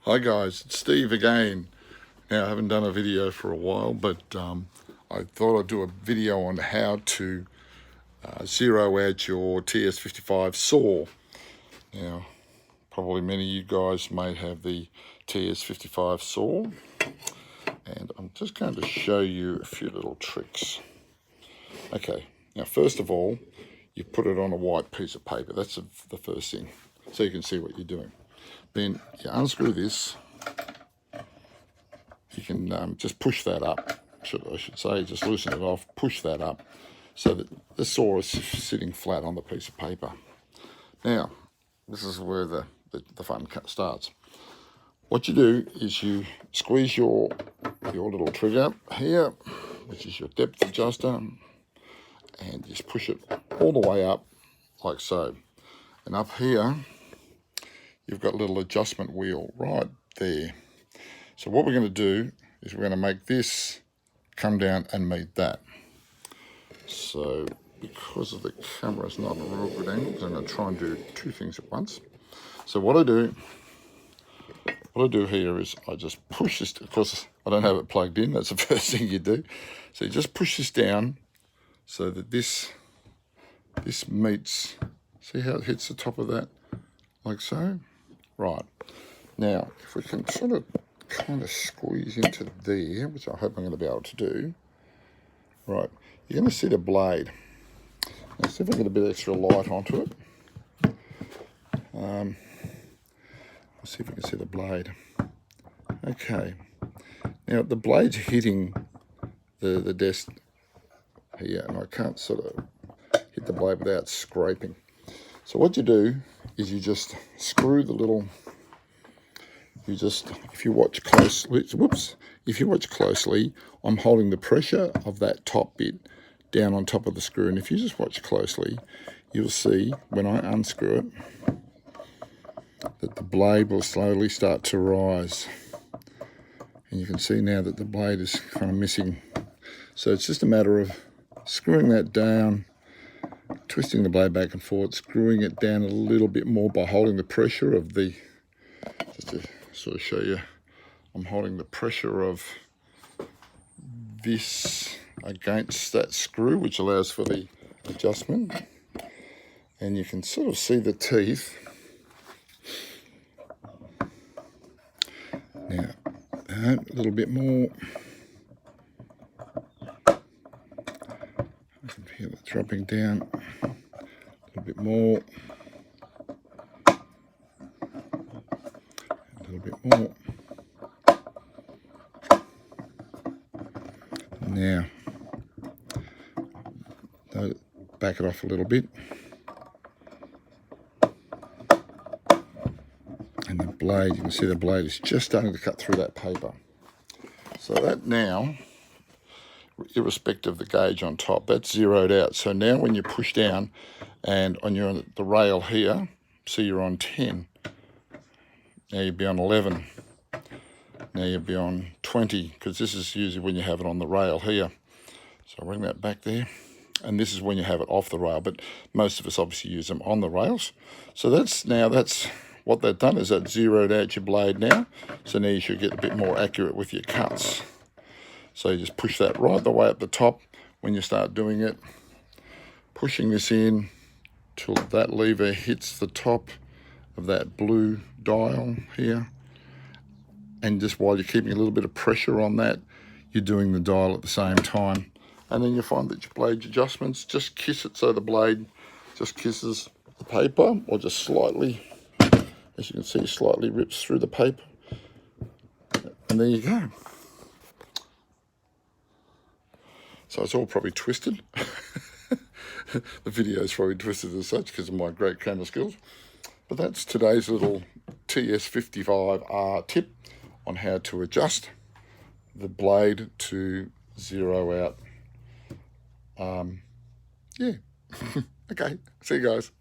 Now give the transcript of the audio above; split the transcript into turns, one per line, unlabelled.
Hi guys, it's Steve again. Now I haven't done a video for a while, but I thought I'd do a video on how to zero out your TS55 saw. Now, probably many of you guys may have the TS55 saw, and I'm just going to show you a few little tricks. Okay, now first of all, you put it on a white piece of paper. That's the first thing, so you can see what you're doing. Then you unscrew this. You can just push that up, I should say, just loosen it off, push that up, so that the saw is sitting flat on the piece of paper. Now, this is where the fun starts. What you do is you squeeze your little trigger here, which is your depth adjuster, and just push it all the way up, like so. And up here, you've got a little adjustment wheel right there. So what we're going to do is we're going to make this come down and meet that. So because of the camera's not in a real good angle, I'm going to try and do two things at once. So what I do here is I just push this, of course I don't have it plugged in, that's the first thing you do. So you just push this down so that this meets, see how it hits the top of that, like so? Right. Now, if we can sort of kind of squeeze into there, which I hope I'm going to be able to do. Right, you're going to see the blade. Now see if I get a bit extra light onto it. Let's see if we can see the blade. Okay, now the blade's hitting the desk here, and I can't sort of hit the blade without scraping. So what you do is you just screw the little, if you watch closely, if you watch closely, I'm holding the pressure of that top bit down on top of the screw, and if you just watch closely, you'll see when I unscrew it that the blade will slowly start to rise, and you can see now that the blade is kind of missing. So it's just a matter of screwing that down, twisting the blade back and forth, screwing it down a little bit more by holding the pressure of the, just to sort of show you, I'm holding the pressure of this against that screw, which allows for the adjustment, and you can sort of see the teeth. Now, a little bit more. I can feel it dropping down a little bit more. A little bit more. Now, back it off a little bit. And the blade, you can see the blade is just starting to cut through that paper. So that now, irrespective of the gauge on top, that's zeroed out. So now when you push down and you're on the rail here, see you're on 10. Now you'll be on 11. Now you'll be on 20, because this is usually when you have it on the rail here. So I'll bring that back there. And this is when you have it off the rail, but most of us obviously use them on the rails. So that's what they've done, is that zeroed out your blade now. So now you should get a bit more accurate with your cuts. So you just push that right the way up the top when you start doing it. Pushing this in till that lever hits the top of that blue dial here. And just while you're keeping a little bit of pressure on that, you're doing the dial at the same time. And then you find that your blade adjustments, just kiss it so the blade just kisses the paper, or just slightly, as you can see, slightly rips through the paper. And there you go. So it's all probably twisted. The video is probably twisted as such because of my great camera skills. But that's today's little TS55R tip on how to adjust the blade to zero out. Yeah. Okay, see you guys.